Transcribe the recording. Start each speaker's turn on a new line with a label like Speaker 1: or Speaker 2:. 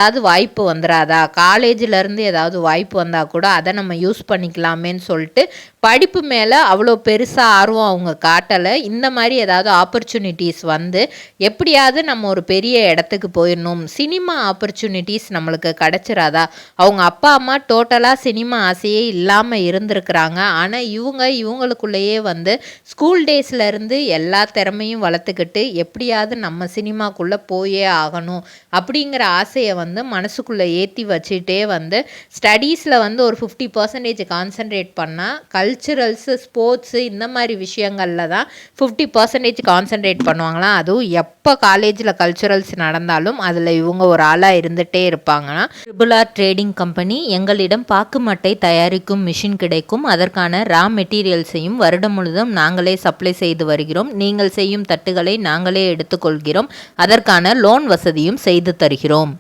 Speaker 1: ஏதாவது வாய்ப்பு வந்துடாதா, காலேஜிலேருந்து ஏதாவது வாய்ப்பு வந்தால் கூட அதை நம்ம யூஸ் பண்ணிக்கலாமேன்னு சொல்லிட்டு படிப்பு மேலே அவ்வளோ பெருசாக ஆர்வம் அவங்க காட்டலை. இந்த மாதிரி ஏதாவது ஆப்பர்ச்சுனிட்டிஸ் வந்து எப்படியாவது நம்ம ஒரு பெரிய இடத்துக்கு போயிடணும், சினிமா ஆப்பர்ச்சுனிட்டிஸ் நம்மளுக்கு கிடச்சிராதா. அவங்க அப்பா அம்மா டோட்டலாக சினிமா ஆசையே இல்லாமல் இருந்திருக்கிறாங்க. ஆனால் இவங்களுக்குள்ளேயே வந்து ஸ்கூல் டேஸ்லேருந்து எல்லா திறமையும் வளர்த்துக்கிட்டு எப்படியாவது நம்ம சினிமாக்குள்ளே போயே ஆகணும் அப்படிங்கிற ஆசையை வந்து மனசுக்குள்ளே ஏற்றி வச்சுட்டே வந்து ஸ்டடீஸில் வந்து ஒரு 50% கான்சன்ட்ரேட் பண்ணால் கல்ச்சுரல்ஸு ஸ்போர்ட்ஸு இந்த மாதிரி விஷயங்களில் தான் 50% கான்சன்ட்ரேட் பண்ணுவாங்களாம். அதுவும் எப்போ காலேஜில் கல்ச்சுரல்ஸ் நடந்தாலும் அதில் இவங்க ஒரு ஆளாக இருந்துகிட்டே இருப்பாங்கன்னா. ட்ரிபிள்-ஆர் ட்ரேடிங் கம்பெனி எங்களிடம் பாக்கு மட்டை தயாரிக்கும் மிஷின் கிடைக்கும். அதற்கான ரா மெட்டீரியல்ஸையும் வருடம் முழுதும் நாங்களே சப்ளை செய்து வருகிறோம். நீங்கள் செய்யும் தட்டுகளை நாங்களே எடுத்துக்கொள்கிறோம். அதற்கான லோன் வசதியும் செய்து தருகிறோம்.